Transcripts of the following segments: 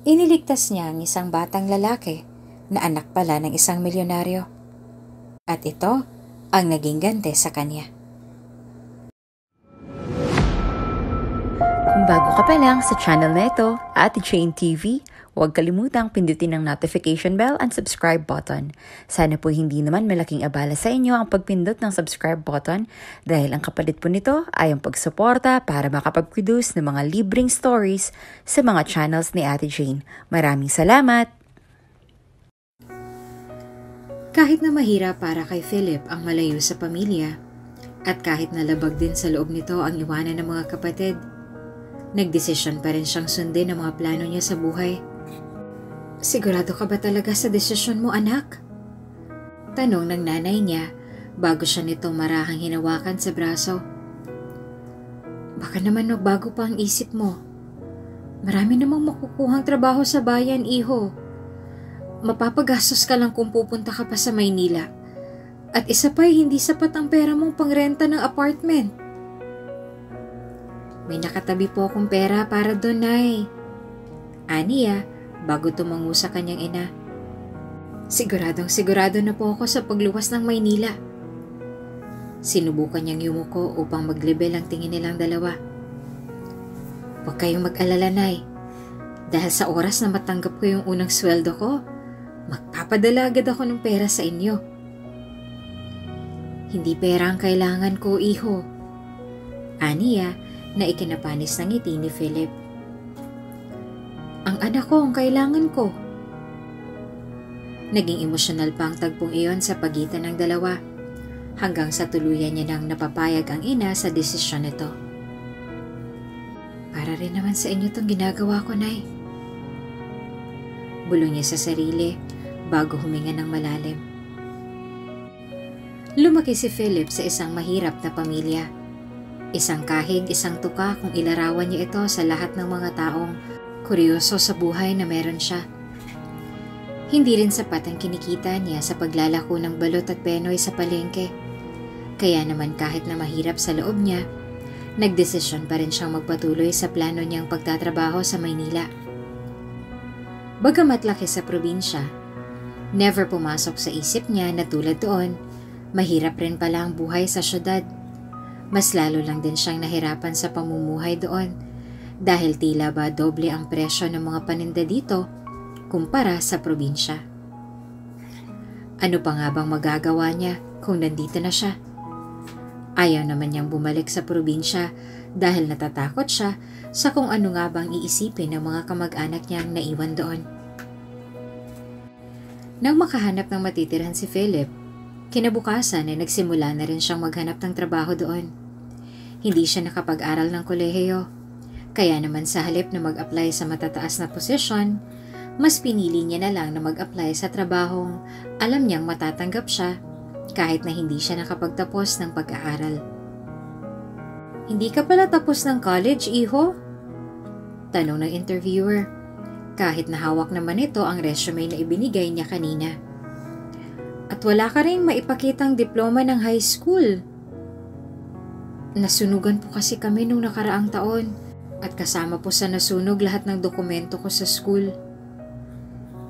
Iniligtas niya ang isang batang lalaki na anak pala ng isang milyonaryo. At ito ang naging ganti sa kanya. Kung bago ka pa lang sa channel na ito, Ate Jane TV, huwag kalimutang pindutin ang notification bell and subscribe button. Sana po hindi naman malaking abala sa inyo ang pagpindot ng subscribe button dahil ang kapalit po nito ay ang pagsuporta para makapag-produce ng mga libreng stories sa mga channels ni Ate Jane. Maraming salamat! Kahit na mahirap para kay Philip ang malayo sa pamilya, at kahit nalabag din sa loob nito ang iwanan ng mga kapatid, nagdesisyon pa rin siyang sundin ang mga plano niya sa buhay. Sigurado ka ba talaga sa desisyon mo, anak? Tanong ng nanay niya bago siya nito marahang hinawakan sa braso. Baka naman magbago pa ang isip mo. Marami namang makukuhang trabaho sa bayan, iho. Mapapagastos ka lang kung pupunta ka pa sa Maynila. At isa pa hindi sapat ang pera mong pangrenta ng apartment. May nakatabi po akong pera para doon, Nay. Aniya, bago tumango sa kanyang ina. Sigurado na po ako sa pagluwas ng Maynila. Sinubukan niyang yumuko upang maglibel ang tingin nilang dalawa. Huwag kayong mag-alala, Nay. Dahil sa oras na matanggap ko yung unang sweldo ko, magpapadala agad ako ng pera sa inyo. Hindi pera ang kailangan ko, iho. Aniya, na ikinapanis ng ngiti ni Philip. Ang anak ko ang kailangan ko. Naging emosyonal pa ang tagpong iyon sa pagitan ng dalawa, hanggang sa tuluyan niya nang napapayag ang ina sa desisyon nito. Para rin naman sa inyo itong ginagawa ko, Nay. Bulong niya sa sarili bago huminga ng malalim. Lumaki si Philip sa isang mahirap na pamilya. Isang kahig, isang tuka kung ilarawan niya ito sa lahat ng mga taong kuryoso sa buhay na meron siya. Hindi rin sapat ang kinikita niya sa paglalako ng balot at penoy sa palengke. Kaya naman kahit na mahirap sa loob niya, nagdesisyon pa rin siyang magpatuloy sa plano niyang pagtatrabaho sa Maynila. Bagamat laki sa probinsya, never pumasok sa isip niya na tulad doon, mahirap rin pala ang buhay sa syudad. Mas lalo lang din siyang nahirapan sa pamumuhay doon dahil tila ba doble ang presyo ng mga paninda dito kumpara sa probinsya. Ano pa nga bang magagawa niya kung nandito na siya? Ayaw naman niyang bumalik sa probinsya dahil natatakot siya sa kung ano nga bang iisipin ng mga kamag-anak niyang naiwan doon. Nang makahanap ng matitirhan si Philip, kinabukasan ay nagsimula na rin siyang maghanap ng trabaho doon. Hindi siya nakapag-aral ng kolehiyo, kaya naman sa halip na mag-apply sa matataas na posisyon, mas pinili niya na lang na mag-apply sa trabahong alam niyang matatanggap siya kahit na hindi siya nakapagtapos ng pag-aaral. Hindi ka pala tapos ng college, iho? Tanong ng interviewer, kahit na hawak naman ito ang resume na ibinigay niya kanina. At wala ka rin maipakitang diploma ng high school. Nasunugan po kasi kami nung nakaraang taon at kasama po sa nasunog lahat ng dokumento ko sa school.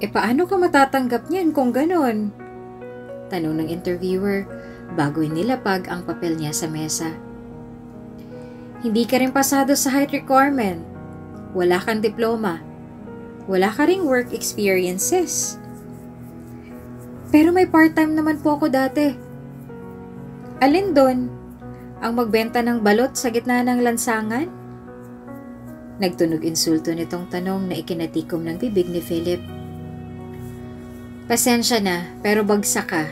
Paano ka matatanggap niyan kung ganon? Tanong ng interviewer bago nilapag ang papel niya sa mesa. Hindi ka rin pasado sa height requirement. Wala kang diploma. Wala ka ring work experiences. Pero may part-time naman po ako dati. Alin doon? Ang magbenta ng balot sa gitna ng lansangan? Nagtunog insulto nitong tanong na ikinatikom ng bibig ni Philip. Pasensya na, pero bagsak ka.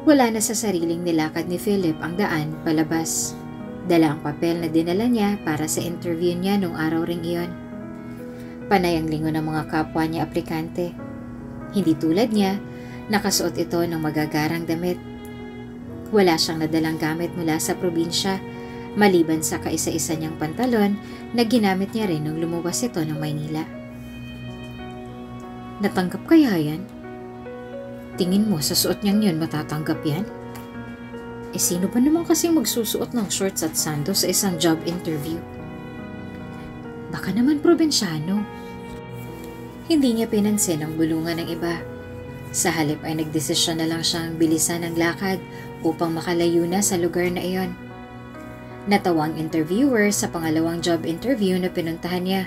Wala na sa sariling nilakad ni Philip ang daan palabas. Dala ang papel na dinala niya para sa interview niya nung araw ring iyon. Panay ang lingon ng mga kapwa niya aplikante. Hindi tulad niya, nakasuot ito ng magagarang damit. Wala siyang nadalang gamit mula sa probinsya, maliban sa kaisa-isa niyang pantalon na ginamit niya rin nung lumabas ito ng Maynila. Natanggap kaya yan? Tingin mo sa suot niyang yun matatanggap yan? Sino ba naman kasing magsusuot ng shorts at sando sa isang job interview? Baka naman probinsyano. Hindi niya pinansin ang bulungan ng iba. Sa halip ay nagdesisyon na lang siyang bilisan ang lakad upang makalayo na sa lugar na iyon. Natawa ang interviewer sa pangalawang job interview na pinuntahan niya.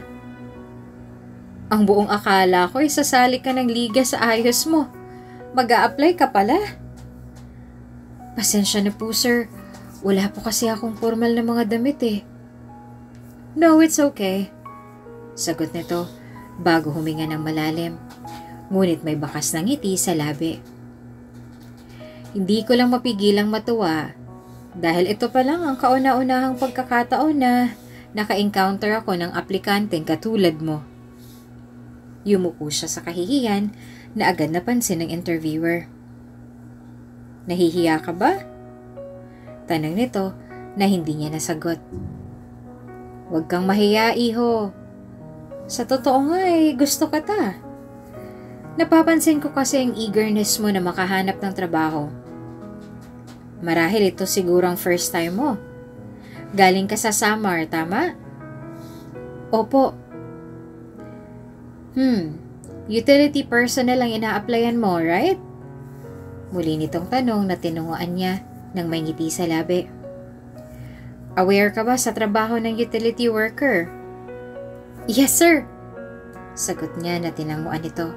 Ang buong akala ko ay sasali ka ng liga sa ayos mo. Mag-a-apply ka pala? Pasensya na po sir. Wala po kasi akong formal na mga damit eh. No, it's okay. Sagot nito bago huminga ng malalim. Ngunit may bakas ng ngiti sa labi. Hindi ko lang mapigilang matuwa dahil ito pa lang ang kauna-unahang pagkakataon na naka-encounter ako ng aplikanteng katulad mo. Yumuko siya sa kahihiyan na agad napansin ng interviewer. Nahihiya ka ba? Tanong nito na hindi niya nasagot. Huwag kang mahiya, iho. Sa totoo nga gusto ka ta. Napapansin ko kasi ang eagerness mo na makahanap ng trabaho. Marahil ito sigurong first time mo. Galing ka sa Samar, tama? Opo. Utility personnel ang ina-applyan mo, right? Muli nitong tanong na tinunguan niya nang may ngiti sa labi. Aware ka ba sa trabaho ng utility worker? Yes, sir. Sagot niya na tinanguan ito.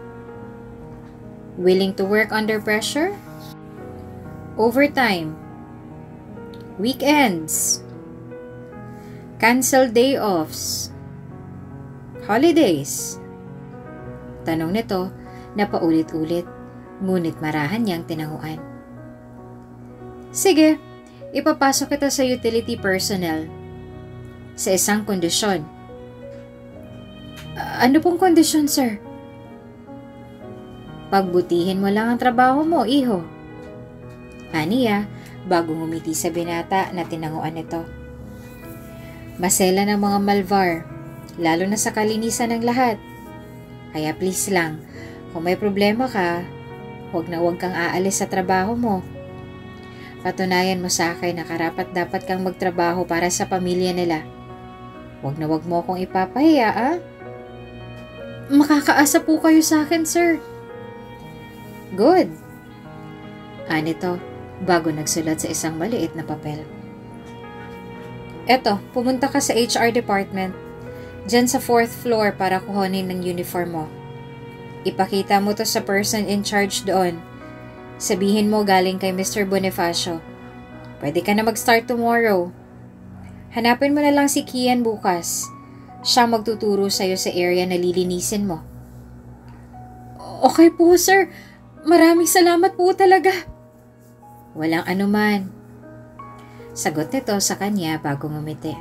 Willing to work under pressure? Overtime? Weekends? Cancel day offs? Holidays? Tanong nito na paulit-ulit, ngunit marahan niyang tinanguan. Sige, ipapasok kita sa utility personnel. Sa isang kondisyon. Ano pong kondisyon, sir? Pagbutihin mo lang ang trabaho mo, iho. Aniya, bago ngumiti sa binata na tinanguan nito. Masela ng mga malvar, lalo na sa kalinisan ng lahat. Kaya please lang, kung may problema ka, huwag kang aalis sa trabaho mo. Patunayan mo sa akin na karapat dapat kang magtrabaho para sa pamilya nila. Huwag mo akong ipapahiya, ah? Makakaasa po kayo sa akin, sir. Good. Anito, bago nagsulat sa isang maliit na papel. Eto, pumunta ka sa HR department. Diyan sa 4th floor para kuhanin ng uniform mo. Ipakita mo to sa person in charge doon. Sabihin mo galing kay Mr. Bonifacio. Pwede ka na mag-start tomorrow. Hanapin mo na lang si Kian bukas. Siya magtuturo sa'yo sa area na lilinisin mo. Okay po, sir. Maraming salamat po talaga. Walang anuman. Sagot nito sa kanya bago ngumiti.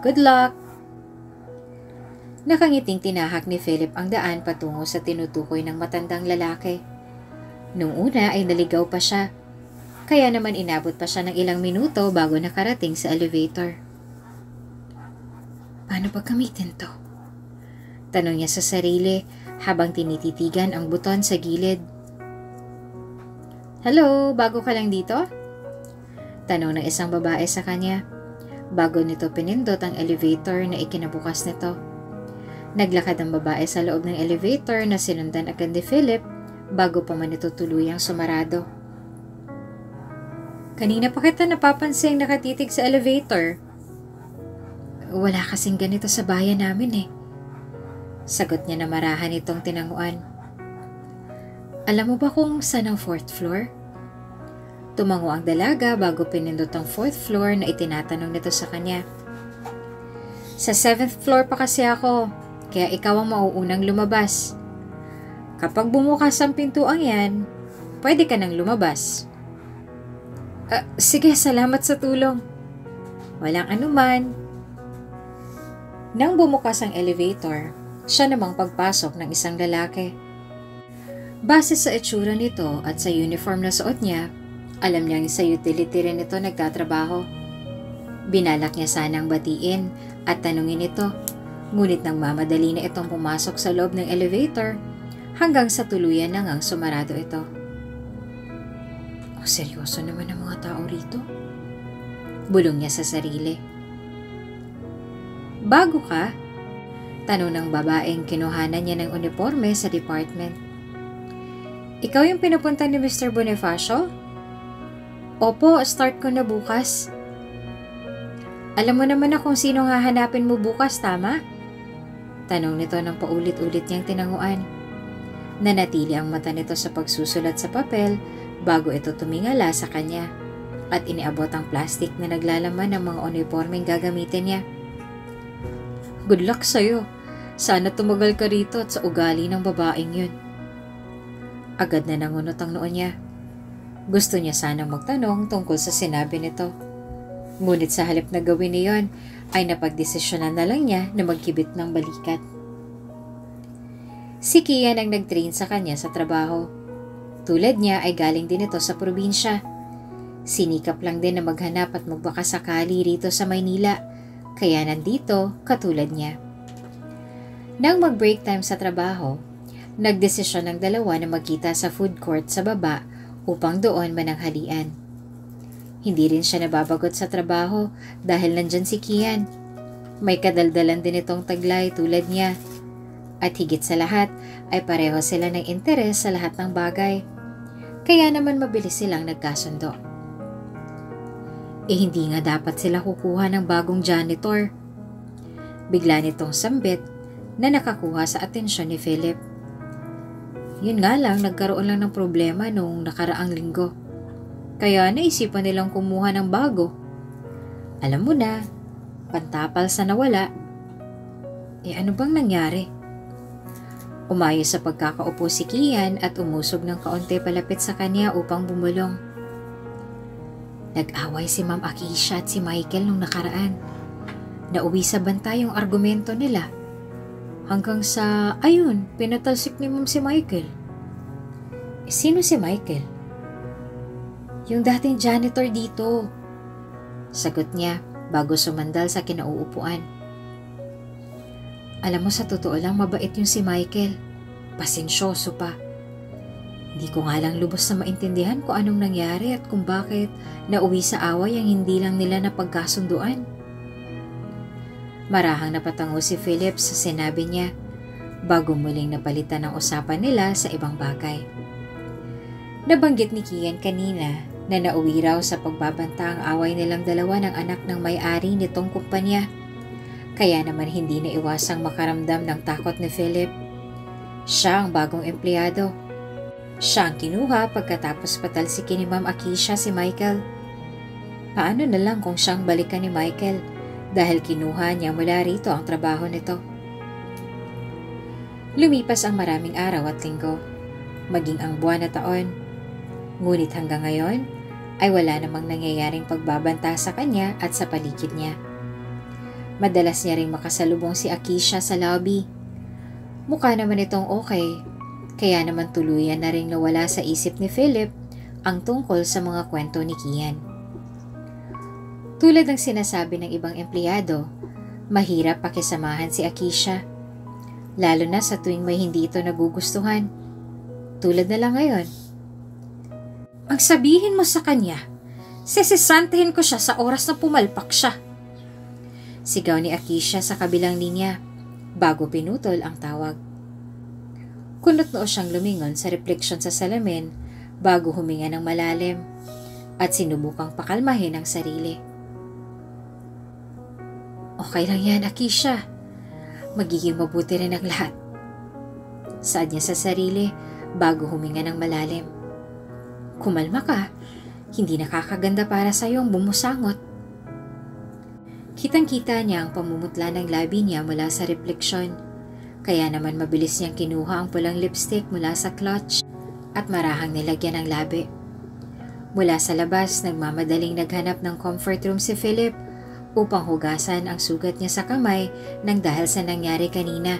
Good luck. Nakangiting tinahak ni Philip ang daan patungo sa tinutukoy ng matandang lalaki. Nung una ay naligaw pa siya, kaya naman inabot pa siya ng ilang minuto bago nakarating sa elevator. Paano ba gamitin to? Tanong niya sa sarili habang tinititigan ang buton sa gilid. Hello, bago ka lang dito? Tanong ng isang babae sa kanya bago nito pinindot ang elevator na ikinabukas nito. Naglakad ang babae sa loob ng elevator na sinundan agad ni Philip bago pa man ito tuluyang sumarado. Kanina pa kita napapansing nakatitig sa elevator. Wala kasing ganito sa bayan namin eh. Sagot niya na marahan itong tinanguan. Alam mo ba kung saan ang 4th floor? Tumango ang dalaga bago pinindot ang 4th floor na itinatanong nito sa kanya. Sa 7th floor pa kasi ako, kaya ikaw ang mauunang lumabas. Kapag bumukas ang pintuang yan, pwede ka nang lumabas. Sige, salamat sa tulong. Walang anuman. Nang bumukas ang elevator, siya namang pagpasok ng isang lalaki. Base sa itsura nito at sa uniform na suot niya, alam niyang sa utility rin ito nagtatrabaho. Binalak niya sanang batiin at tanungin ito, ngunit nang mamadali na itong pumasok sa loob ng elevator, hanggang sa tuluyan na ngang sumarado ito. Seryoso naman ang mga tao rito. Bulong niya sa sarili. Bago ka? Tanong ng babaeng kinuhanan niya ng uniforme sa department. Ikaw yung pinupunta ni Mr. Bonifacio? Opo, start ko na bukas. Alam mo naman na kung sino hahanapin mo bukas, tama? Tanong nito ng paulit-ulit niyang tinanguan. Nanatili ang mata nito sa pagsusulat sa papel bago ito tumingala sa kanya at iniabot ang plastic na naglalaman ng mga uniformeng gagamitin niya. Good luck sa'yo. Sana tumagal ka rito at sa ugali ng babaeng yun. Agad na nangunot ang noo niya. Gusto niya sanang magtanong tungkol sa sinabi nito. Ngunit sa halip na gawin niyon, ay napagdesisyonan na lang niya na magkibit ng balikat. Si Kian ang nag-train sa kanya sa trabaho. Tulad niya ay galing din ito sa probinsya. Sinikap lang din na maghanap at magbakasakali rito sa Maynila, kaya nandito katulad niya. Nang mag-break time sa trabaho, nagdesisyon ng dalawa na magkita sa food court sa baba upang doon mananghalian. Hindi rin siya nababagot sa trabaho dahil nandyan si Kian. May kadaldalan din itong taglay tulad niya. At higit sa lahat ay pareho sila ng interes sa lahat ng bagay. Kaya naman mabilis silang nagkasundo. Hindi nga dapat sila kukuha ng bagong janitor. Bigla nitong sambit na nakakuha sa atensyon ni Philip. Yun nga lang, nagkaroon lang ng problema noong nakaraang linggo. Kaya naisipan nilang kumuha ng bago. Alam mo na, pantapal sa nawala. Ano bang nangyari? Umayos sa pagkakaupo si Kian at umusog ng kaunti palapit sa kanya upang bumulong. Nag-away si Ma'am Akisha at si Michael nung nakaraan. Nauwi sa banta yung argumento nila. Hanggang sa, pinatalsik ni Ma'am si Michael. Sino si Michael? Yung dating janitor dito. Sagot niya bago sumandal sa kinauupuan. Alam mo, sa totoo lang, mabait yung si Michael. Pasensyoso pa. Hindi ko nga lang lubos na maintindihan kung anong nangyari at kung bakit nauwi sa away ang hindi lang nila napagkasunduan. Marahang napatango si Philip sa sinabi niya bago muling napalitan ang usapan nila sa ibang bagay. Nabanggit ni Kian kanina na nauwi raw sa pagbabanta ang away nilang dalawa ng anak ng may-ari nitong kumpanya. Kaya naman hindi na iwasang makaramdam ng takot ni Philip. Siya ang bagong empleyado. Siya ang kinuha pagkatapos patalsikin ni Ma'am Akisha si Michael. Paano na lang kung siyang balikan ni Michael dahil kinuha niya mula rito ang trabaho nito. Lumipas ang maraming araw at linggo, maging ang buwan at taon. Ngunit hanggang ngayon ay wala namang nangyayaring pagbabanta sa kanya at sa paligid niya. Madalas niya ring makasalubong si Akisha sa lobby. Mukha naman itong okay, kaya naman tuluyan na ring nawala sa isip ni Philip ang tungkol sa mga kwento ni Kian. Tulad ng sinasabi ng ibang empleyado, mahirap pakisamahan si Akisha, lalo na sa tuwing may hindi ito nagugustuhan. Tulad na lang ngayon. Ang sabihin mo sa kanya, sesisantahin ko siya sa oras na pumalpak siya. Sigaw ni Akisha sa kabilang linya bago pinutol ang tawag. Kunot noo siyang lumingon sa refleksyon sa salamin bago huminga ng malalim at sinubukang pakalmahin ang sarili. Okay lang yan, Akisha. Magiging mabuti rin ang lahat. Saad niya sa sarili bago huminga ng malalim. Kumalma ka, hindi nakakaganda para sa iyong bumusangot. Kitang-kita niya ang pamumutla ng labi niya mula sa refleksyon, kaya naman mabilis niyang kinuha ang pulang lipstick mula sa clutch at marahang nilagyan ng labi. Mula sa labas, nagmamadaling naghanap ng comfort room si Philip upang hugasan ang sugat niya sa kamay nang dahil sa nangyari kanina.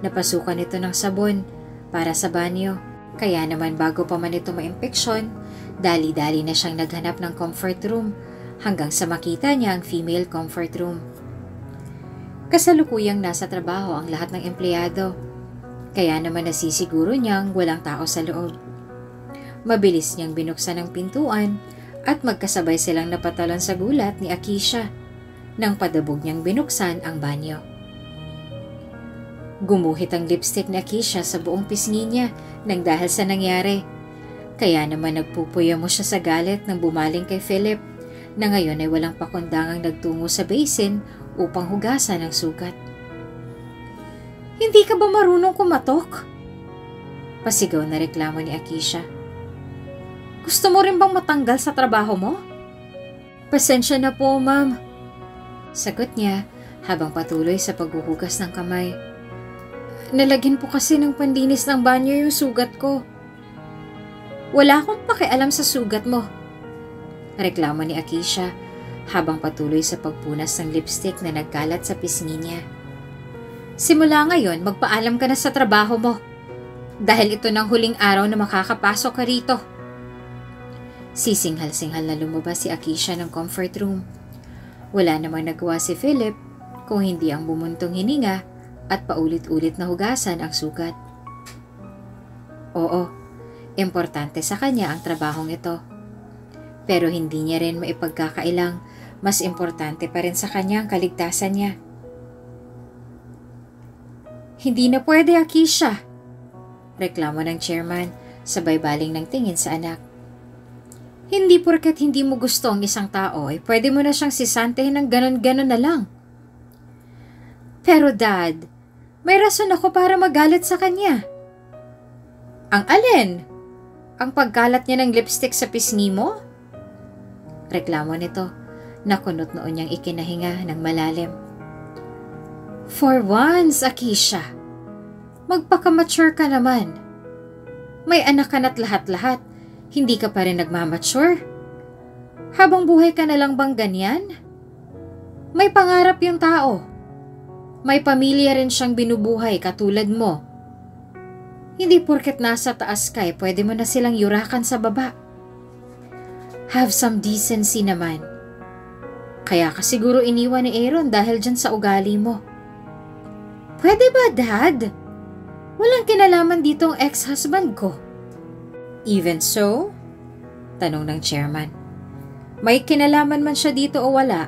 Napasukan ito ng sabon para sa banyo, kaya naman bago pa man ito maimpeksyon, dali-dali na siyang naghanap ng comfort room hanggang sa makita niya ang female comfort room. Kasalukuyang nasa trabaho ang lahat ng empleyado, kaya naman nasisiguro niyang walang tao sa loob. Mabilis niyang binuksan ang pintuan at magkasabay silang napatalon sa gulat ni Akisha nang padabog niyang binuksan ang banyo. Gumuhit ang lipstick ni Akisha sa buong pisngi niya nang dahil sa nangyari. Kaya naman nagpupuya mo siya sa galit nang bumaling kay Philip na ngayon ay walang pakundangang nagtungo sa basin upang hugasan ang sugat. Hindi ka ba marunong kumatok? Pasigaw na reklamo ni Akisha. Gusto mo rin bang matanggal sa trabaho mo? Pasensya na po, ma'am. Sagot niya habang patuloy sa paghuhugas ng kamay. Nalagyan po kasi ng pandinis ng banyo yung sugat ko. Wala akong pakialam sa sugat mo. Reklamo ni Akisha habang patuloy sa pagpunas ng lipstick na nagkalat sa pisngi niya. Simula ngayon, magpaalam ka na sa trabaho mo. Dahil ito ng huling araw na makakapasok ka rito. Sisinghal-singhal na lumabas si Akisha ng comfort room. Wala namang nagawa si Philip kung hindi ang bumuntong hininga at paulit-ulit na hugasan ang sugat. Oo, importante sa kanya ang trabahong ito. Pero hindi niya rin maipagkakailang mas importante pa rin sa kanya ang kaligtasan niya. Hindi na pwede, Akisha. Reklamo ng chairman, sabay baling ng tingin sa anak. Hindi porket hindi mo gusto ang isang tao ay pwede mo na siyang sisantehin ng ganon-ganon na lang. Pero Dad, may rason ako para magalit sa kanya. Ang alin? Ang pagkalat niya ng lipstick sa pisngi mo? Reklamo nito, nakunot noon niyang ikinahinga ng malalim. For once, Akisha, magpaka-mature ka naman. May anak ka na't lahat-lahat, hindi ka pa rin nagmamature? Habang buhay ka na lang bang ganyan? May pangarap yung tao. May pamilya rin siyang binubuhay katulad mo. Hindi porket nasa taas ka pwede mo na silang yurakan sa baba. Have some decency naman. Kaya ka siguro iniwan ni Aaron dahil dyan sa ugali mo. Pwede ba, Dad? Walang kinalaman dito ang ex-husband ko. Even so? Tanong ng chairman. May kinalaman man siya dito o wala,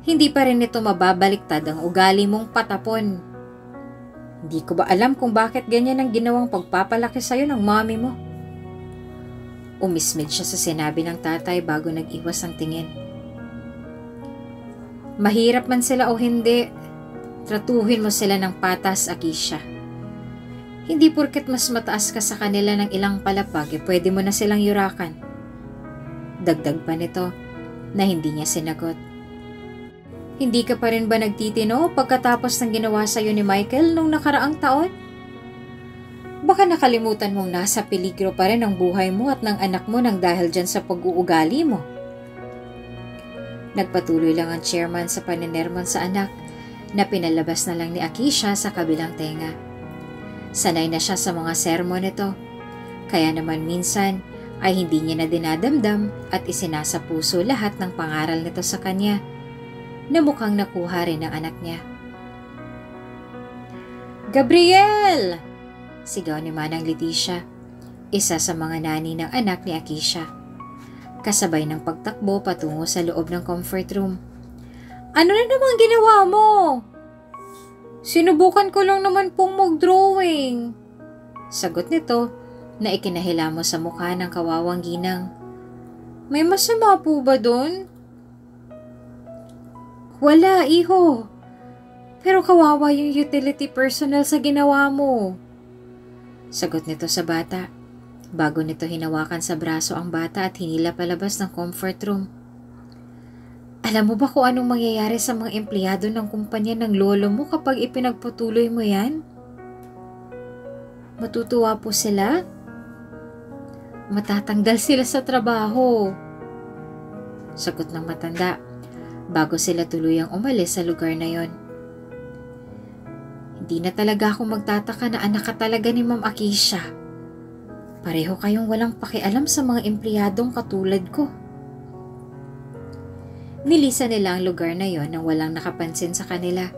hindi pa rin ito mababaliktad ang ugali mong patapon. Hindi ko ba alam kung bakit ganyan ang ginawang pagpapalaki sa'yo ng mommy mo? Umismid siya sa sinabi ng tatay bago nag-iwas ang tingin. Mahirap man sila o hindi, tratuhin mo sila ng patas, Akisha. Hindi porket mas mataas ka sa kanila ng ilang palapag, pwede mo na silang yurakan. Dagdag pa nito na hindi niya sinagot. Hindi ka pa rin ba nagtitino pagkatapos ng ginawa sa'yo ni Michael nung nakaraang taon? Baka nakalimutan mong nasa peligro pa rin ang buhay mo at ng anak mo nang dahil dyan sa pag-uugali mo. Nagpatuloy lang ang chairman sa paninermon sa anak na pinalabas na lang ni Akisha sa kabilang tenga. Sanay na siya sa mga sermon nito, kaya naman minsan ay hindi niya na dinadamdam at isinasa puso lahat ng pangaral nito sa kanya na mukhang nakuha rin ng anak niya. Gabriel! Sigaw ni Manang Leticia, isa sa mga nani ng anak ni Akisha. Kasabay ng pagtakbo patungo sa loob ng comfort room. Ano na naman ginawa mo? Sinubukan ko lang naman pong mag-drawing. Sagot nito na ikinahilamos sa mukha ng kawawang ginang. May masama po ba dun? Wala, iho. Pero kawawa yung utility personnel sa ginawa mo. Sagot nito sa bata, bago nito hinawakan sa braso ang bata at hinila palabas ng comfort room. Alam mo ba kung anong mangyayari sa mga empleyado ng kumpanya ng lolo mo kapag ipinagpatuloy mo yan? Matutuwa po sila? Matatanggal sila sa trabaho. Sagot ng matanda, bago sila tuluyang umalis sa lugar na yon. Hindi na talaga ako magtataka na anak ka talaga ni Ma'am Akisha. Pareho kayong walang pakialam sa mga empleyadong katulad ko. Nilisan nila ang lugar na yon nang walang nakapansin sa kanila,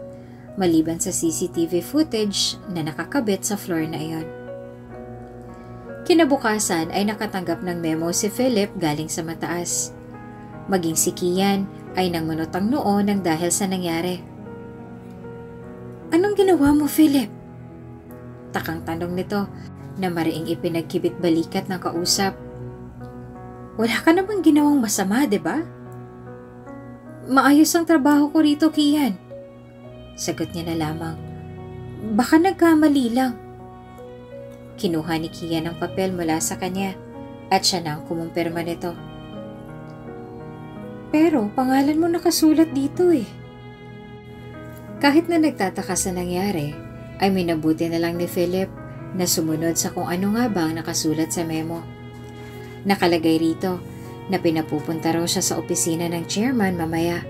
maliban sa CCTV footage na nakakabit sa floor na iyon. Kinabukasan ay nakatanggap ng memo si Philip galing sa mataas. Maging si Kian ay nangmunot ang noo nang dahil sa nangyari. Anong ginawa mo, Philip? Takang tanong nito na mariing ipinagkibit balikat ng kausap. Wala ka namang ginawang masama, diba? Maayos ang trabaho ko rito, Kian. Sagot niya na lamang. Baka nagkamali lang. Kinuha ni Kian ang papel mula sa kanya at siya na ang kumumpirma nito. Pero pangalan mo nakasulat dito eh. Kahit na nagtataka sa nangyari, ay minabuti na lang ni Philip na sumunod sa kung ano nga ba ang nakasulat sa memo. Nakalagay rito na pinapupunta raw siya sa opisina ng chairman mamaya.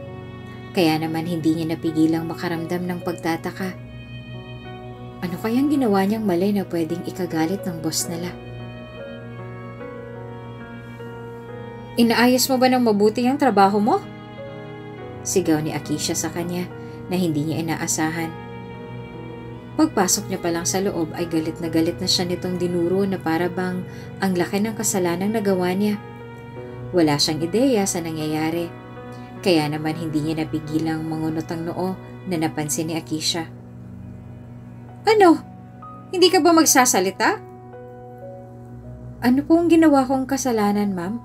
Kaya naman hindi niya napigilang makaramdam ng pagtataka. Ano kayang ginawa niyang mali na pwedeng ikagalit ng boss nila? Inaayos mo ba ng mabuti ang trabaho mo? Sigaw ni Akisha sa kanya na hindi niya inaasahan. Pagpasok niya pa lang sa loob ay galit na siya nitong dinuro na para bang ang laki ng kasalanang nagawa niya. Wala siyang ideya sa nangyayari. Kaya naman hindi niya napigilang mangunot ang noo na napansin ni Akisha. Ano? Hindi ka ba magsasalita? Ano po ang ginawa kong kasalanan, ma'am?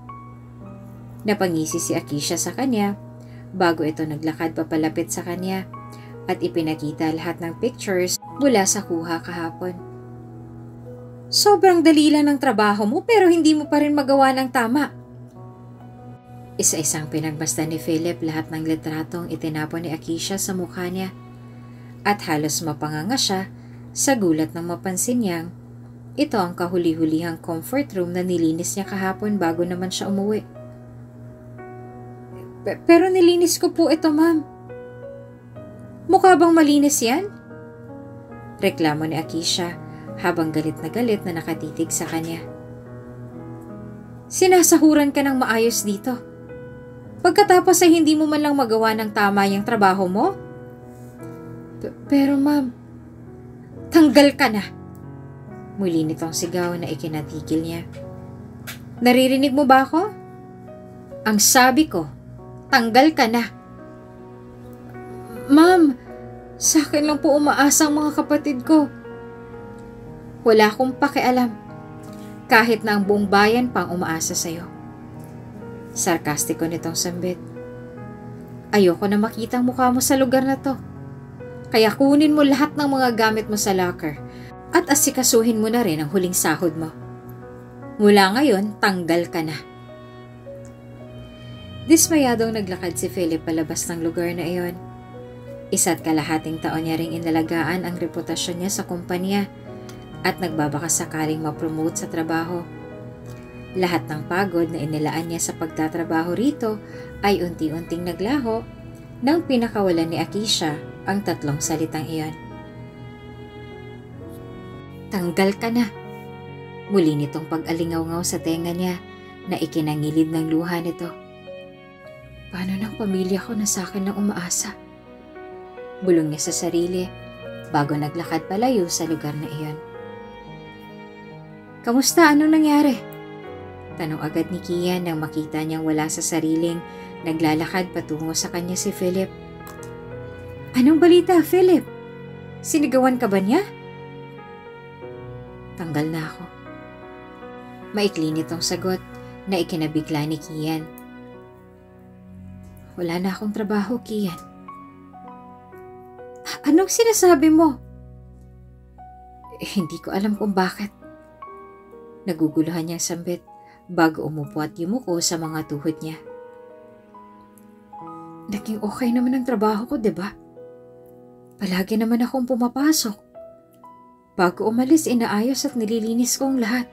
Napangisi si Akisha sa kanya bago ito naglakad papalapit sa kanya at ipinakita lahat ng pictures mula sa kuha kahapon. Sobrang dali lang ng trabaho mo pero hindi mo pa rin magawa ng tama. Isa-isang pinagbasta ni Philip lahat ng litratong itinapon ni Akisha sa mukha niya at halos mapanganga siya sa gulat nang mapansin niyang ito ang kahuli-hulihang comfort room na nilinis niya kahapon bago naman siya umuwi. Pero nilinis ko po ito, ma'am. Mukha bang malinis yan? Reklamo ni Akisha habang galit na nakatitig sa kanya. Sinasahuran ka ng maayos dito. Pagkatapos ay hindi mo man lang magawa ng tama yung trabaho mo? Pero ma'am, tanggal ka na. Muli nitong sigaw na ikinatigil niya. Naririnig mo ba ako? Ang sabi ko, tanggal ka na. Ma'am, sa akin lang po umaasa ang mga kapatid ko. Wala akong pakialam. Kahit na ang buong bayan pang umaasa sa'yo. Sarkastiko nitong sambit. Ayoko na makita ang mukha mo sa lugar na to. Kaya kunin mo lahat ng mga gamit mo sa locker at asikasuhin mo na rin ang huling sahod mo. Mula ngayon, tanggal ka na. Dismayadong naglakad si Philip palabas ng lugar na iyon. Isa't kalahating taon niya ring inalagaan ang reputasyon niya sa kumpanya at nagbabaka sakaling ma-promote sa trabaho. Lahat ng pagod na inilaan niya sa pagtatrabaho rito ay unti-unting naglaho nang pinakawalan ni Akisha ang tatlong salitang iyon. Tanggal ka na. Muli nitong pag-alingaw-ngaw sa tenga niya na ikinangilid ng luha nito. Paano ng pamilya ko na sa akin ang umaasa? Bulong niya sa sarili bago naglakad palayo sa lugar na iyon. Kamusta? Anong nangyari? Tanong agad ni Kian nang makita niyang wala sa sariling naglalakad patungo sa kanya si Philip. Anong balita, Philip? Sinigawan ka ba niya? Tanggal na ako. Maikli nitong sagot na ikinabigla ni Kian. Wala na akong trabaho, Kian. Anong sinasabi mo? Hindi ko alam kung bakit. Naguguluhan niyang sambit bago umupo at yumuko sa mga tuhod niya. Naging okay naman ang trabaho ko, diba? Palagi naman akong pumapasok. Bago umalis, inaayos at nililinis ko ang lahat.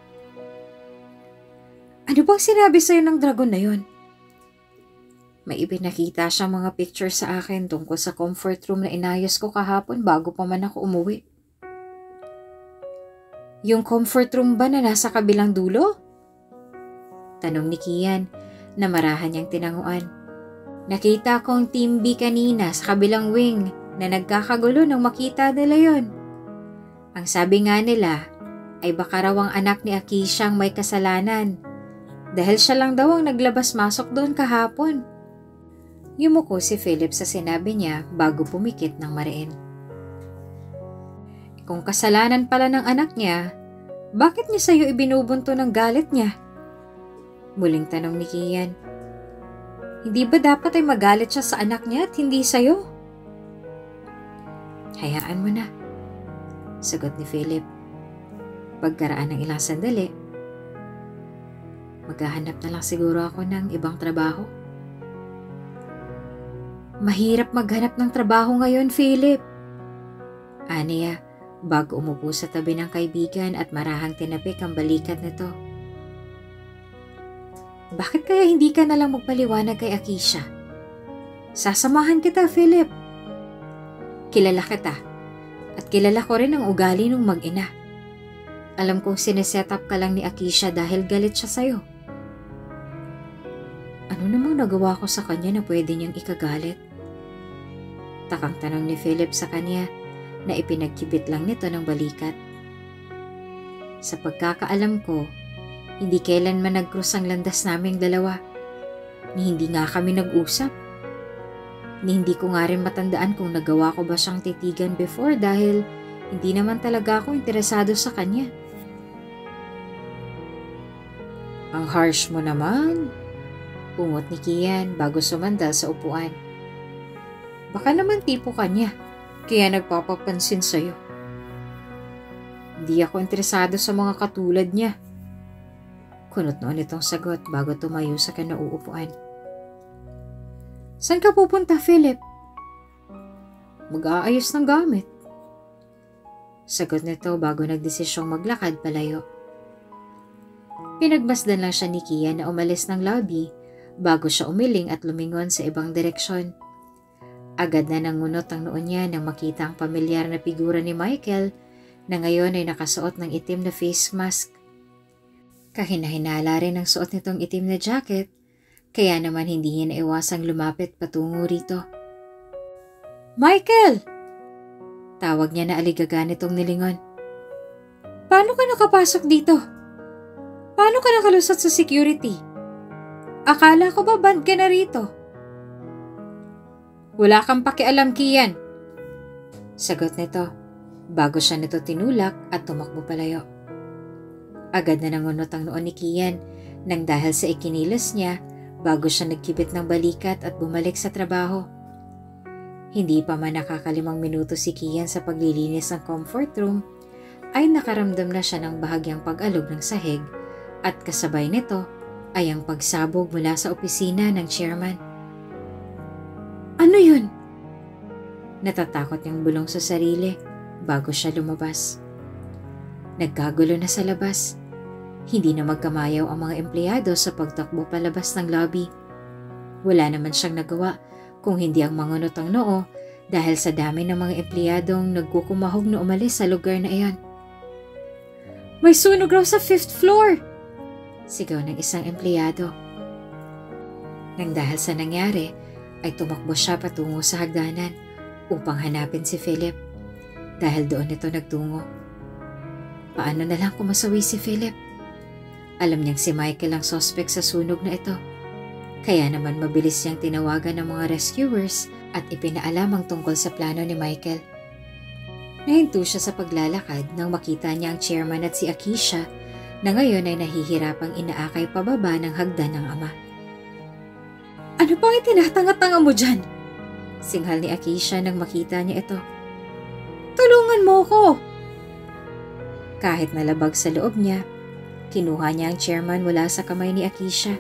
Ano bang sinabi sa'yo ng dragon na yon? May ibinakita siyang mga picture sa akin tungkol sa comfort room na inayos ko kahapon bago pa man ako umuwi. Yung comfort room ba na nasa kabilang dulo? Tanong ni Kian na marahan niyang tinanguan. Nakita kong Team B kanina sa kabilang wing na nagkakagulo nang makita nila yon. Ang sabi nga nila ay baka raw ang anak ni Akisha ang may kasalanan dahil siya lang daw ang naglabas-masok doon kahapon. Yumuko si Philip sa sinabi niya bago pumikit ng mariin. Kung kasalanan pala ng anak niya, bakit niya sa'yo ibinubunto ng galit niya? Muling tanong ni Kian. Hindi ba dapat ay magalit siya sa anak niya at hindi sa'yo? Hayaan mo na, sagot ni Philip. Pagkaraan ng ilang sandali, maghahanap na lang siguro ako ng ibang trabaho. Mahirap maghanap ng trabaho ngayon, Philip. Aniya, bago umupo sa tabi ng kaibigan at marahang tinapik ang balikat nito. Bakit kaya hindi ka nalang magpaliwanag kay Akisha? Sasamahan kita, Philip. Kilala kita at kilala ko rin ang ugali ng mag-ina. Alam kong sineset up ka lang ni Akisha dahil galit siya sa'yo. Ano namang nagawa ko sa kanya na pwede niyang ikagalit? Takang tanong ni Philip sa kanya na ipinagkibit lang nito ng balikat. Sa pagkakaalam ko, hindi kailanman nag-cross ang landas naming dalawa. Ni hindi nga kami nag-usap. Ni hindi ko nga rin matandaan kung nagawa ko ba siyang titigan before dahil hindi naman talaga ako interesado sa kanya. Ang harsh mo naman, ungot ni Kian bago sumandal sa upuan. Baka naman tipo kanya, kaya nagpapapansin sa'yo. Hindi ako interesado sa mga katulad niya. Kunot noon itong sagot bago tumayo sa kinauupuan. Saan ka pupunta, Philip? Mag-aayos ng gamit. Sagot nito bago nagdesisyong maglakad palayo. Pinagmasdan lang siya ni Kian na umalis ng lobby bago siya umiling at lumingon sa ibang direksyon. Agad na nangunot ang noon niya nang makita ang pamilyar na figura ni Michael na ngayon ay nakasuot ng itim na face mask. Kahinahinala rin ang suot nitong itim na jacket, kaya naman hindi niya naiwasang lumapit patungo rito. Michael! Tawag niya na aligaga nitong nilingon. Paano ka nakapasok dito? Paano ka nakalusot sa security? Akala ko ba band ka na rito? Wala kang pakialam, Kian. Sagot nito, bago siya nito tinulak at tumakbo palayo. Agad na nangunot ang noon ni Kian nang dahil sa ikinilos niya bago siya nagkibit ng balikat at bumalik sa trabaho. Hindi pa man nakakalimang minuto si Kian sa paglilinis ng comfort room ay nakaramdam na siya ng bahagyang pag-alog ng sahig at kasabay nito ay ang pagsabog mula sa opisina ng chairman. Ano yun? Natatakot niyang bulong sa sarili bago siya lumabas. Nagkagulo na sa labas. Hindi na magkamayaw ang mga empleyado sa pagtakbo palabas ng lobby. Wala naman siyang nagawa kung hindi ang mangunot ang noo dahil sa dami ng mga empleyadong nagkukumahog na umalis sa lugar na iyon. May sunog raw sa 5th floor! Sigaw ng isang empleyado. Nang dahil sa nangyari, ay tumakbo siya patungo sa hagdanan upang hanapin si Philip dahil doon ito nagtungo. Paano na lang kung masawi si Philip? Alam niyang si Michael ang suspect sa sunog na ito. Kaya naman mabilis niyang tinawagan ng mga rescuers at ipinaalam ang tungkol sa plano ni Michael. Nahinto siya sa paglalakad nang makita niya ang chairman at si Akisha na ngayon ay nahihirapang inaakay pababa ng hagdan ng ama. Ano pang itinatanga-tanga mo dyan? Singhal ni Akisha nang makita niya ito. Tulungan mo ko! Kahit nalabag sa loob niya, kinuha niya ang chairman mula sa kamay ni Akisha.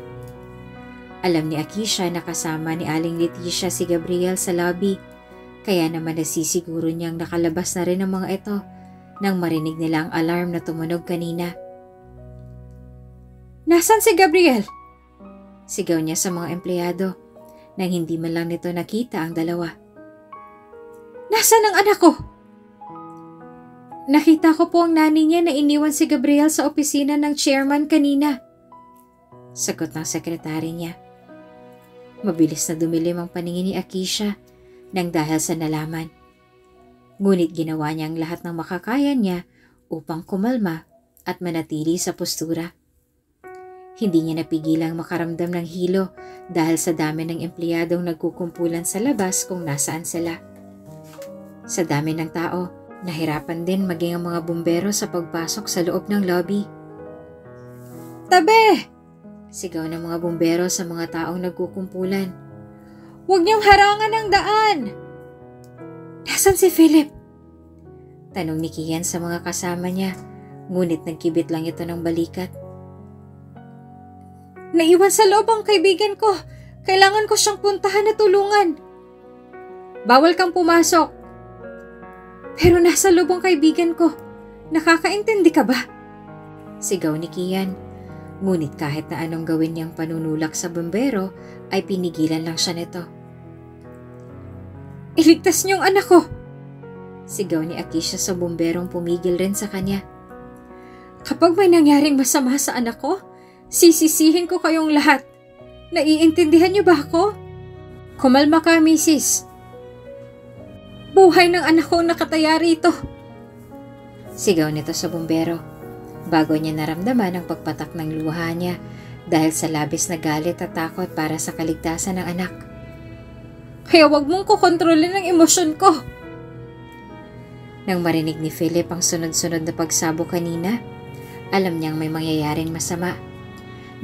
Alam ni Akisha na kasama ni Aling Leticia si Gabriel sa lobby, kaya naman nasisiguro niyang nakalabas na rin ang mga ito nang marinig nila ang alarm na tumunog kanina. Nasaan si Gabriel? Sigaw niya sa mga empleyado nang hindi man lang nito nakita ang dalawa. Nasaan ang anak ko? Nakita ko po ang nanay niya na iniwan si Gabriel sa opisina ng chairman kanina. Sagot ng sekretary niya. Mabilis na dumilim ang paningin ni Akisha nang dahil sa nalaman. Ngunit ginawa niya ang lahat ng makakaya niya upang kumalma at manatili sa postura. Hindi niya napigilang makaramdam ng hilo dahil sa dami ng empleyadong nagkukumpulan sa labas kung nasaan sila. Sa dami ng tao, Nahirapan din maging ang mga bumbero sa pagpasok sa loob ng lobby. "Tabi!" sigaw ng mga bumbero sa mga taong nagkukumpulan. "Huwag niyong harangan ang daan!" "Nasaan si Philip?" tanong ni Kian sa mga kasama niya, ngunit nagkibit lang ito ng balikat. "Naiwan sa loob ang kaibigan ko. Kailangan ko siyang puntahan at tulungan." "Bawal kang pumasok." "Pero nasa loob ang kaibigan ko. Nakakaintindi ka ba?" sigaw ni Kian. Ngunit kahit na anong gawin niyang panunulak sa bumbero, ay pinigilan lang siya nito. "Iligtas niyong anak ko!" sigaw ni Akisha sa bumberong pumigil rin sa kanya. "Kapag may nangyaring masama sa anak ko, sisisihin ko kayong lahat. Naiintindihan niyo ba ako?" "Kumalma ka, Mrs. Buhay ng anak ko nakataya rito!" sigaw nito sa bumbero, bago niya naramdaman ang pagpatak ng luha niya dahil sa labis na galit at takot para sa kaligtasan ng anak. "Kaya wag mong kukontrolin ang emosyon ko!" Nang marinig ni Philip ang sunod-sunod na pagsabog kanina, alam niyang may mangyayaring masama.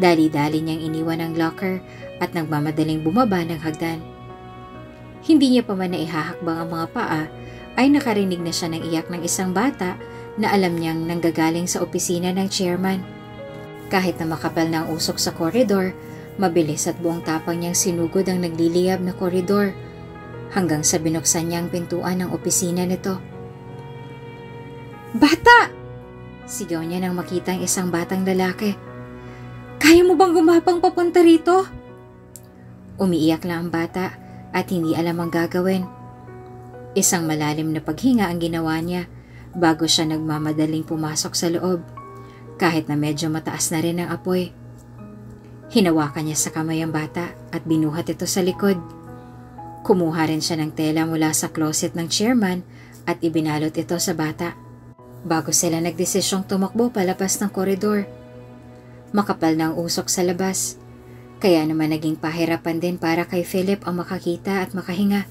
Dali-dali niyang iniwan ang locker at nagmamadaling bumaba ng hagdan. Hindi niya pa man naihahakbang ang mga paa ay nakarinig na siya ng iyak ng isang bata na alam niyang nanggagaling sa opisina ng chairman. Kahit na makapal na ang usok sa koridor, mabilis at buong tapang niyang sinugod ang nagliliyab na koridor hanggang sa binuksan niya ang pintuan ng opisina nito. "Bata!" sigaw niya nang makita ang isang batang lalaki. "Kaya mo bang gumapang papunta rito?" Umiiyak lang ang bata at hindi alam ang gagawin. Isang malalim na paghinga ang ginawa niya bago siya nagmamadaling pumasok sa loob, kahit na medyo mataas na rin ang apoy. Hinawakan niya sa kamay ang bata at binuhat ito sa likod. Kumuha rin siya ng tela mula sa closet ng chairman at ibinalot ito sa bata. Bago sila nagdesisyong tumakbo palabas ng koridor. Makapal na ang usok sa labas, kaya naman naging pahirapan din para kay Philip ang makakita at makahinga.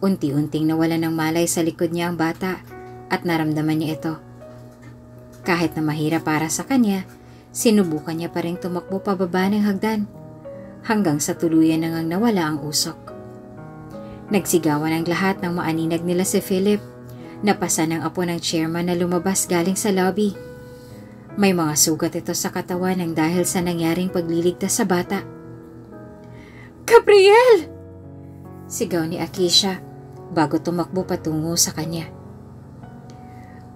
Unti-unting nawala ng malay sa likod niya ang bata at naramdaman niya ito. Kahit na mahirap para sa kanya, sinubukan niya pa rin tumakbo pababa ng hagdan hanggang sa tuluyan na ngang nawala ang usok. Nagsigawan ang lahat ng maaninag nila si Philip. Napasan ang apo ng chairman na lumabas galing sa lobby. May mga sugat ito sa katawan ng dahil sa nangyaring pagliligtas sa bata. "Gabriel!" sigaw ni Akisha bago tumakbo patungo sa kanya.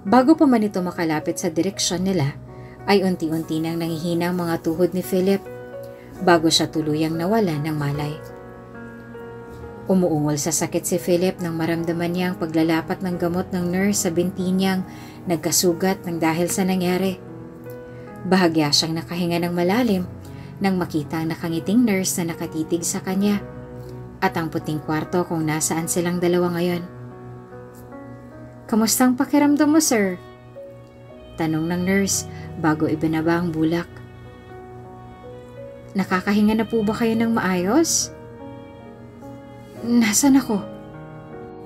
Bago pa man ito makalapit sa direksyon nila, ay unti-unti nang nangihina ang mga tuhod ni Philip bago siya tuluyang nawala ng malay. Umuungol sa sakit si Philip nang maramdaman niya ang paglalapat ng gamot ng nurse sa binti niyang nagkasugat ng dahil sa nangyari. Bahagya siyang nakahinga ng malalim nang makita ang nakangiting nurse na nakatitig sa kanya at ang puting kwarto kung nasaan silang dalawa ngayon. "Kamustang pakiramdam mo, sir?" tanong ng nurse bago ibinaba ang bulak. "Nakakahinga na po ba kayo ng maayos?" "Nasaan ako?"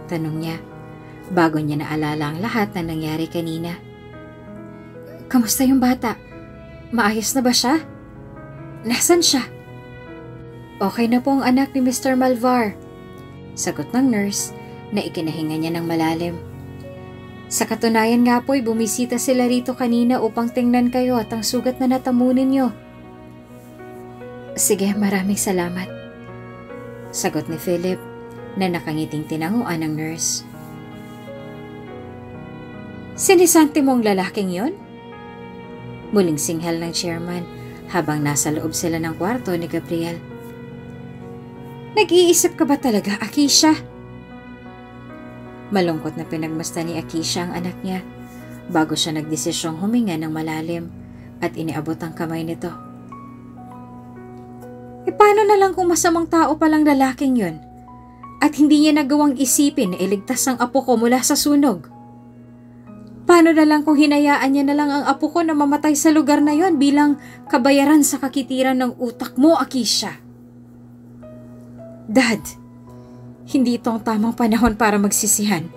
tanong niya bago niya naalala ang lahat na nangyari kanina. "Kamusta yung bata? Maayos na ba siya? Nasaan siya?" "Okay na po ang anak ni Mr. Malvar," sagot ng nurse na ikinahinga niya ng malalim. "Sa katunayan nga po'y bumisita sila rito kanina upang tingnan kayo at ang sugat na natamunin niyo." "Sige, maraming salamat," sagot ni Philip na nakangiting tinanguan ng nurse. "Sinisanti mo ang lalaking yon?" Muling singhal ng chairman habang nasa loob sila ng kwarto ni Gabriel. "Nag-iisip ka ba talaga, Akisha?" Malungkot na pinagmasdan ni Akisha ang anak niya bago siya nagdesisyong huminga ng malalim at iniabot ang kamay nito. Paano na lang kung masamang tao palang lalaking yun at hindi niya nagawang isipin na iligtas ang apo ko mula sa sunog? Paano na lang kung hinayaan niya na lang ang apo ko na mamatay sa lugar na yon bilang kabayaran sa kakitiran ng utak mo, Akisha? Dad, hindi ito ang tamang panahon para magsisihan.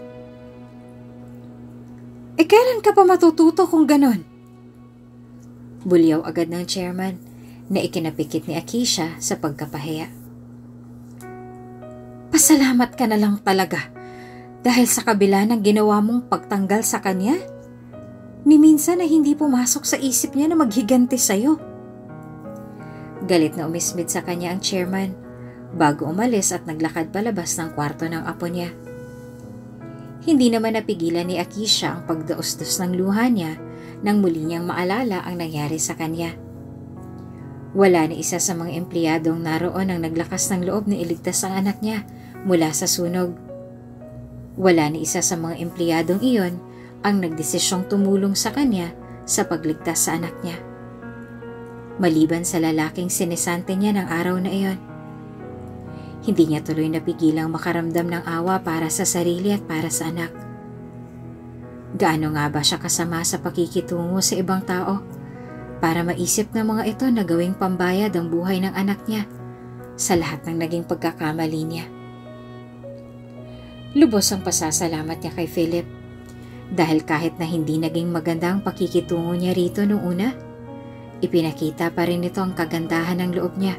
Kailan ka pa matututo kung ganon? Bulyaw agad ng chairman na ikinapikit ni Akisha sa pagkapahiya. Pasalamat ka na lang talaga dahil sa kabila ng ginawa mong pagtanggal sa kanya, ni minsan na hindi pumasok sa isip niya na maghiganti sa'yo. Galit na umismid sa kanya ang chairman bago umalis at naglakad palabas ng kwarto ng apo niya. Hindi naman napigilan ni Akisha ang pagdaos-dos ng luha niya nang muli niyang maalala ang nangyari sa kanya. Wala ni isa sa mga empleyadong naroon ang naglakas ng loob na iligtas ang anak niya mula sa sunog. Wala ni isa sa mga empleyadong iyon ang nagdesisyong tumulong sa kanya sa pagligtas sa anak niya. Maliban sa lalaking sinisante niya ng araw na iyon. Hindi niya tuloy napigilang makaramdam ng awa para sa sarili at para sa anak. Gaano nga ba siya kasama sa pakikitungo sa ibang tao para maisip ng mga ito na gawing pambayad ang buhay ng anak niya sa lahat ng naging pagkakamali niya? Lubos ang pasasalamat niya kay Philip dahil kahit na hindi naging maganda ang pakikitungo niya rito noong una, ipinakita pa rin nito ang kagandahan ng loob niya.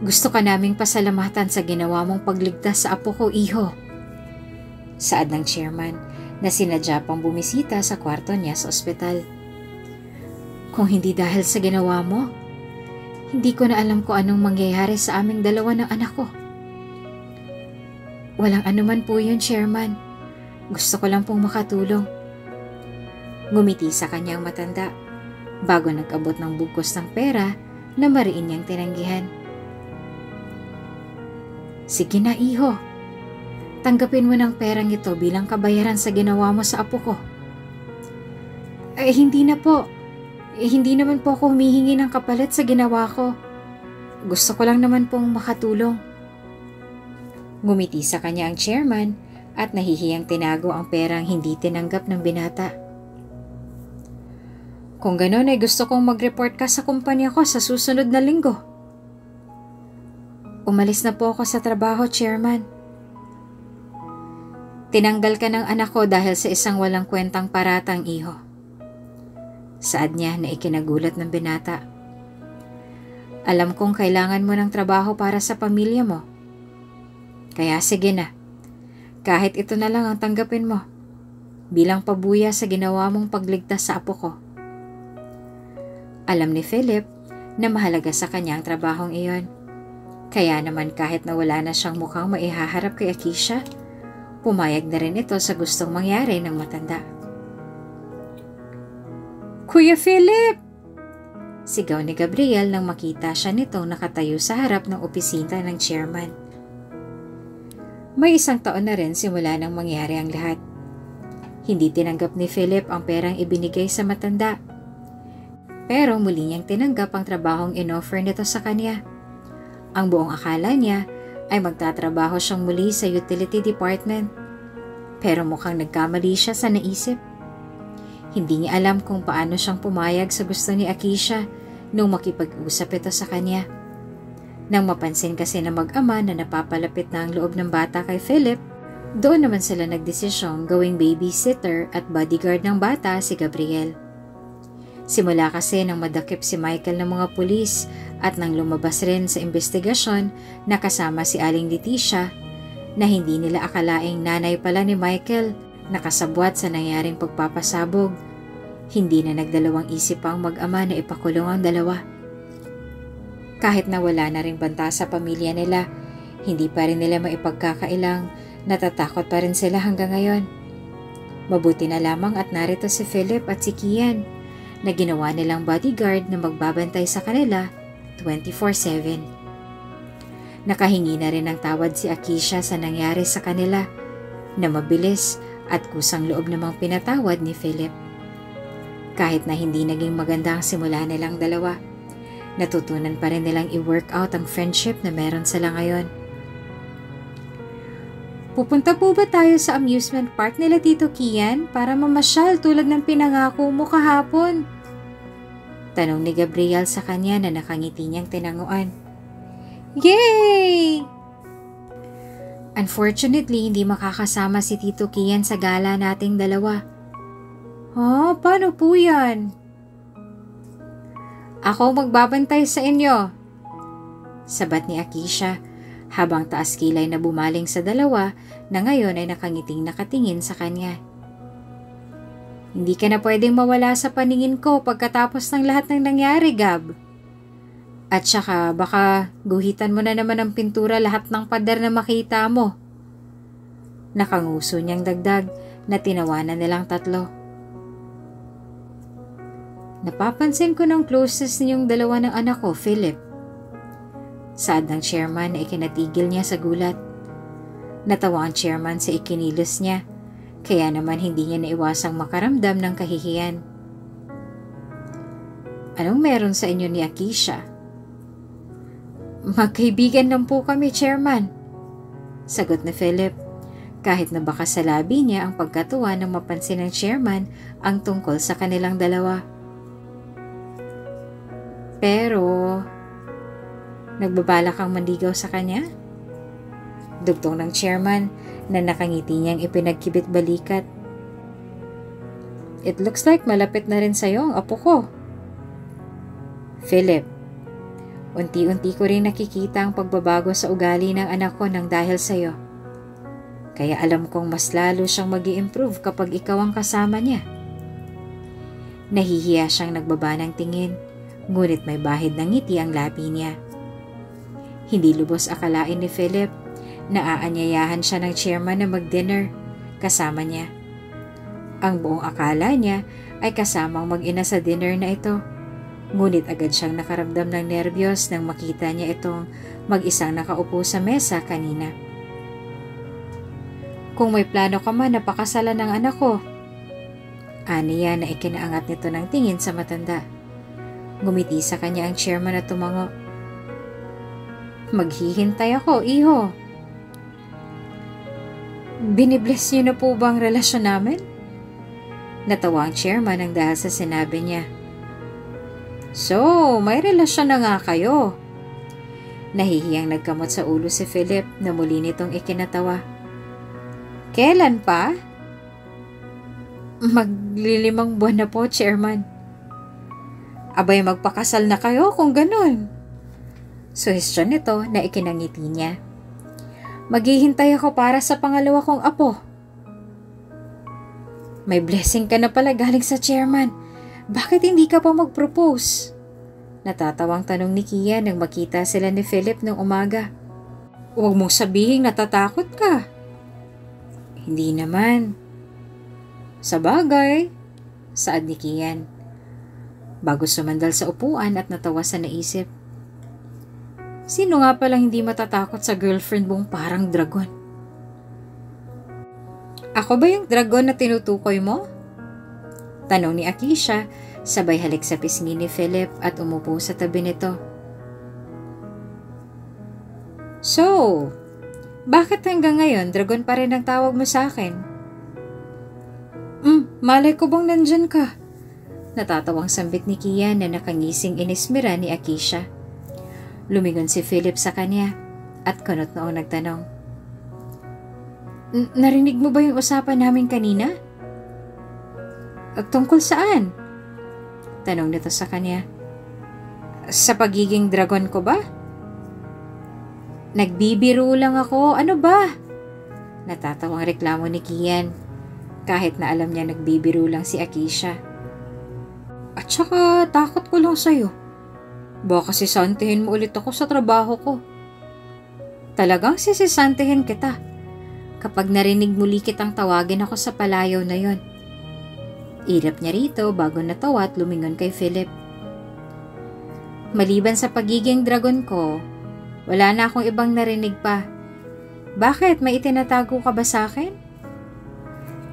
Gusto ka naming pasalamatan sa ginawa mong pagligtas sa apo ko, iho. Saad ng chairman na sinadya pang bumisita sa kwarto niya sa ospital. Kung hindi dahil sa ginawa mo, hindi ko na alam kung anong mangyayari sa aming dalawa ng anak ko. Walang anuman po yun, chairman. Gusto ko lang pong makatulong. Ngumiti sa kanyang matanda bago nag-abot ng bugkos ng pera na mariin niyang tinanggihan. Sige na, iho. Tanggapin mo ng perang ito bilang kabayaran sa ginawa mo sa apo ko. Hindi na po. Hindi naman po ako humihingi ng kapalit sa ginawa ko. Gusto ko lang naman pong makatulong. Ngumiti sa kanya ang chairman at nahihiyang tinago ang perang hindi tinanggap ng binata. Kung ganon ay gusto kong mag-report ka sa kumpanya ko sa susunod na linggo. Umalis na po ako sa trabaho, chairman. Tinanggal ka ng anak ko dahil sa isang walang kwentang paratang, iho. Saad niya na ikinagulat ng binata. Alam kong kailangan mo ng trabaho para sa pamilya mo. Kaya sige na. Kahit ito na lang ang tanggapin mo bilang pabuya sa ginawa mong pagligtas sa apo ko. Alam ni Philip na mahalaga sa kanya ang trabahong iyon. Kaya naman kahit na wala na siyang mukhang maihaharap kay Akisha, pumayag na rin ito sa gustong mangyari ng matanda. Kuya Philip! Sigaw ni Gabriel nang makita siya nitong nakatayo sa harap ng opisina ng chairman. May 1 taon na rin simula nang mangyari ang lahat. Hindi tinanggap ni Philip ang perang ibinigay sa matanda. Pero muli niyang tinanggap ang trabahong inoffer nito sa kanya. Ang buong akala niya ay magtatrabaho siyang muli sa utility department. Pero mukhang nagkamali siya sa naisip. Hindi niya alam kung paano siyang pumayag sa gusto ni Akisha nung makipag-usap ito sa kanya. Nang mapansin kasi na mag-ama na napapalapit na ang loob ng bata kay Philip, doon naman sila nagdesisyong gawing babysitter at bodyguard ng bata si Gabriel. Simula kasi nang madakip si Michael ng mga pulis at nang lumabas rin sa investigasyon na kasama si Aling Leticia na hindi nila akalaing nanay pala ni Michael na kasabwat sa nangyaring pagpapasabog, hindi na nagdalawang isip ang mag-ama na ipakulong ang dalawa. Kahit na wala na ring banta sa pamilya nila, hindi pa rin nila maipagkakailang, natatakot pa rin sila hanggang ngayon. Mabuti na lamang at narito si Philip at si Kian na ginawa nilang bodyguard na magbabantay sa kanila 24/7. Nakahingi na rin ng tawad si Akisha sa nangyari sa kanila na mabilis at kusang loob namang pinatawad ni Philip. Kahit na hindi naging maganda ang simula nilang dalawa, natutunan pa rin nilang i-work out ang friendship na meron sila ngayon. Pupunta po ba tayo sa amusement park nila Tito Kian para mamasyal tulad ng pinangako mo kahapon? Tanong ni Gabriel sa kanya na nakangiti niyang tinanguan. Yay! Unfortunately, hindi makakasama si Tito Kian sa gala nating dalawa. Ha? Paano po yan? Ako magbabantay sa inyo, sabat ni Akisha habang taas kilay na bumaling sa dalawa na ngayon ay nakangiting nakatingin sa kanya. Hindi ka na pwedeng mawala sa paningin ko pagkatapos ng lahat ng nangyari, Gab. At saka baka guhitan mo na naman ng pintura lahat ng pader na makita mo. Nakanguso niyang dagdag na tinawanan nilang tatlo. Napapansin ko ng closest ninyong dalawa ng anak ko, Philip. Saad ng chairman na ikinatigil niya sa gulat. Natawa ang chairman sa ikinilos niya. Kaya naman hindi niya naiwasang makaramdam ng kahihiyan. Anong meron sa inyo ni Akisha? Magkaibigan lang po kami, Chairman, sagot ni Philip, kahit na baka sa labi niya ang pagkatuwa nang mapansin ng chairman ang tungkol sa kanilang dalawa. Pero, nagbabala kang manligaw sa kanya? Dugtong ng chairman na nakangiti niyang ipinagkibit balikat. It looks like malapit na rin sa'yo ang apo ko. Philip, unti-unti ko rin nakikita ang pagbabago sa ugali ng anak ko nang dahil sa'yo. Kaya alam kong mas lalo siyang mag-i-improve kapag ikaw ang kasama niya. Nahihiya siyang nagbaba ng tingin, ngunit may bahid ng ngiti ang labi niya. Hindi lubos akalain ni Philip na aanyayahan siya ng chairman na mag-dinner kasama niya. Ang buong akala niya ay kasamang mag-ina sa dinner na ito. Ngunit agad siyang nakaramdam ng nerbiyos nang makita niya itong mag-isang nakaupo sa mesa kanina. Kung may plano ka man na pakasalan ng anak ko, aniya na ikinaangat nito ng tingin sa matanda. Ngumiti sa kanya ang chairman at tumango. Maghihintay ako, iho. Binibless niyo na po ba ang relasyon namin? Natawa ang chairman ang dahil sa sinabi niya. So, may relasyon na nga kayo. Nahihiyang nagkamot sa ulo si Philip na muli nitong ikinatawa. Kailan pa? Maglilimang buwan na po, chairman. Abay, magpakasal na kayo kung ganun. Suhestyon nito na ikinangiti niya. Maghihintay ako para sa pangalawa kong apo. May blessing ka na pala galing sa chairman. Bakit hindi ka pa mag-propose? Natatawang tanong ni Kia nang makita sila ni Philip nung umaga. Huwag mong sabihin natatakot ka. Hindi naman. Sa bagay, saad ni Kian. Bago sumandal sa upuan at natawa sa naisip. Sino nga palang hindi matatakot sa girlfriend mong parang dragon? Ako ba yung dragon na tinutukoy mo? Tanong ni Akisha, sabay halik sa pisngi ni Philip at umupo sa tabi nito. So, bakit hanggang ngayon dragon pa rin ang tawag mo sa akin? Malay ko bang nandyan ka? Natatawang sambit ni Kian na nakangising inismira ni Akisha. Lumingon si Philip sa kanya at kunot noong nagtanong. Narinig mo ba yung usapan namin kanina? Tungkol saan? Tanong nito sa kanya. Sa pagiging dragon ko ba? Nagbibiro lang ako, ano ba? Natatawang reklamo ni Kian kahit na alam niya nagbibiro lang si Akisha. At saka takot ko lang sa'yo. Baka sisantihin mo ulit ako sa trabaho ko. Talagang sisisantihin kita kapag narinig muli kitang tawagin ako sa palayaw na yon. Irap niya rito bago natawa at lumingon kay Philip. Maliban sa pagiging dragon ko, wala na akong ibang narinig pa. Bakit? May itinatago ka ba sa akin?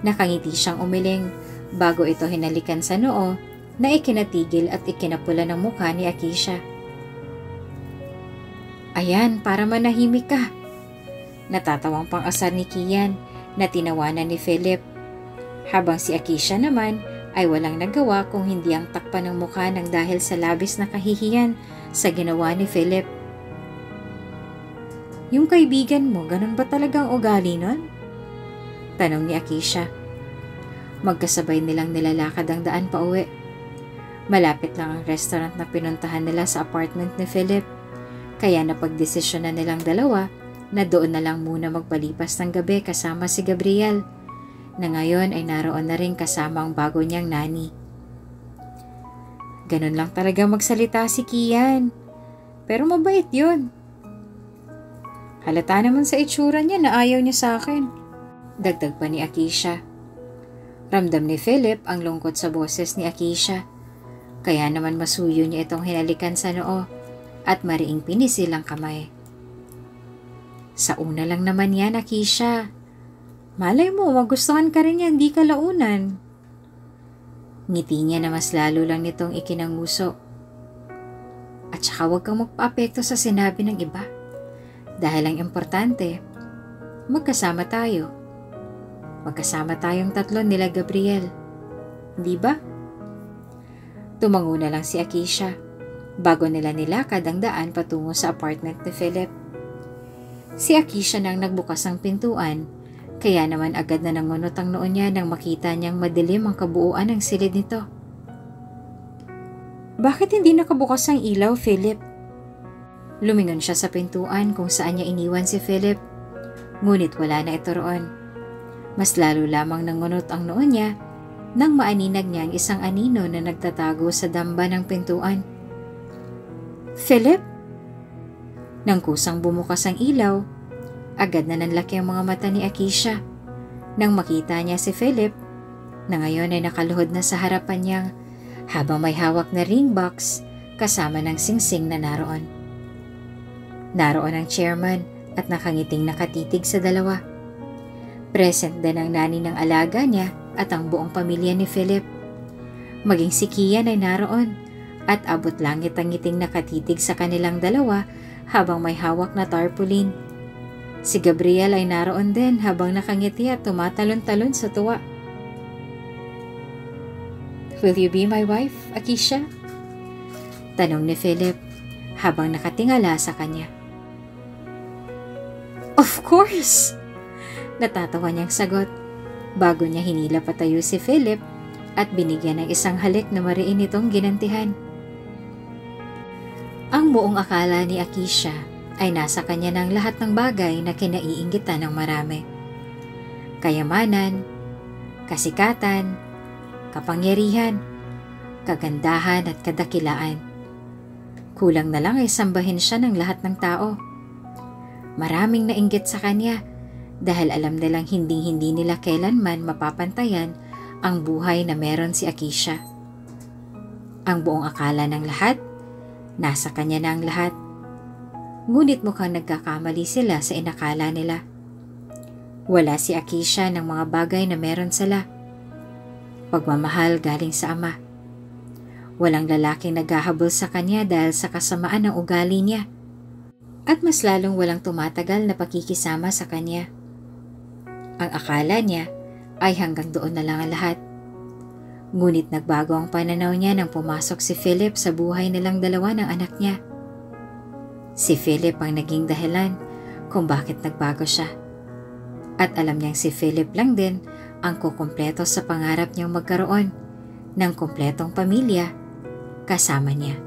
Nakangiti siyang umiling bago ito hinalikan sa noo na ikinatigil at ikinapula ng mukha ni Akisha. Ayan, para manahimik ka. Natatawang pang-asar ni Kian na tinawanan ni Philip. Habang si Akisha naman ay walang nagawa kung hindi ang takpan ng mukha ng dahil sa labis na kahihiyan sa ginawa ni Philip. Yung kaibigan mo, ganun ba talagang ugali nun? Tanong ni Akisha. Magkasabay nilang nilalakad ang daan pa uwi. Malapit lang ang restaurant na pinuntahan nila sa apartment ni Philip, kaya napagdesisyon na nilang dalawa na doon na lang muna magpalipas ng gabi kasama si Gabriel, na ngayon ay naroon na rin kasama ang bago niyang nani. Ganun lang talaga magsalita si Kian, pero mabait yun. Halata naman sa itsura niya na ayaw niya sa akin. Dagdag pa ni Akisha. Ramdam ni Philip ang lungkot sa boses ni Akisha, kaya naman masuyo niya itong hinalikan sa noo at mariing pinisil ang kamay. Sa una lang naman yan, Akisha. Malay mo, magustuhan ka rin yan, di ka launan. Ngiti niya na mas lalo lang nitong ikinanguso. At saka huwag kang magpa-apekto sa sinabi ng iba. Dahil ang importante, magkasama tayo. Magkasama tayong tatlo nila Gabriel. Di ba? Tumango na lang si Akisha bago nila nilakad ang daan patungo sa apartment ni Philip. Si Akisha nang nagbukas ang pintuan, kaya naman agad na nangunot ang noo niya nang makita niyang madilim ang kabuuan ng silid nito. Bakit hindi nakabukas ang ilaw, Philip? Lumingon siya sa pintuan kung saan niya iniwan si Philip, ngunit wala na ito roon. Mas lalo lamang nangunot ang noo niya nang maaninag niya ang isang anino na nagtatago sa damba ng pintuan. Philip? Nang kusang bumukas ang ilaw, agad na nanlaki ang mga mata ni Akisha nang makita niya si Philip na ngayon ay nakaluhod na sa harapan niyang habang may hawak na ring box kasama ng singsing na naroon. Naroon ang chairman at nakangiting nakatitig sa dalawa. Present din ang nani ng alaga niya at ang buong pamilya ni Philip. Maging si Kian ay naroon at abot langit ang ngiting nakatitig sa kanilang dalawa habang may hawak na tarpaulin. Si Gabriel ay naroon din habang nakangiti at tumatalon-talon sa tuwa. Will you be my wife, Akisha? Tanong ni Philip habang nakatingala sa kanya. Of course! Natatawa niyang sagot bago niya hinila patayo si Philip at binigyan ng isang halik na mariin itong ginantihan. Ang buong akala ni Akisha ay nasa kanya ng lahat ng bagay na kinaiinggitan ng marami. Kayamanan, kasikatan, kapangyarihan, kagandahan at kadakilaan. Kulang na lang ay sambahin siya ng lahat ng tao. Maraming nainggit sa kanya dahil alam nilang hindi nila kailanman mapapantayan ang buhay na meron si Akisha. Ang buong akala ng lahat, nasa kanya na ang lahat. Ngunit mukhang nagkakamali sila sa inakala nila. Wala si Akisha ng mga bagay na meron sila. Pagmamahal galing sa ama. Walang lalaking naghahabol sa kanya dahil sa kasamaan ng ugali niya. At mas lalong walang tumatagal na pakikisama sa kanya. Ang akala niya ay hanggang doon na lang ang lahat. Ngunit nagbago ang pananaw niya nang pumasok si Philip sa buhay nilang dalawa ng anak niya. Si Philip ang naging dahilan kung bakit nagbago siya. At alam niyang si Philip lang din ang kukumpleto sa pangarap niyang magkaroon ng kumpletong pamilya kasama niya.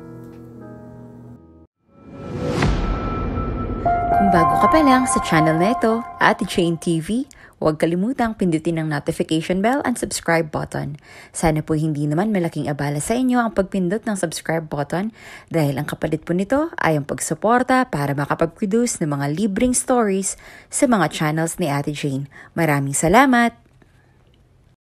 Kung bago ka pa lang sa channel na ito, Ate Jane TV, huwag kalimutang pindutin ang notification bell and subscribe button. Sana po hindi naman malaking abala sa inyo ang pagpindot ng subscribe button dahil ang kapalit po nito ay ang pagsuporta para makapag-produce ng mga libreng stories sa mga channels ni Ate Jane. Maraming salamat!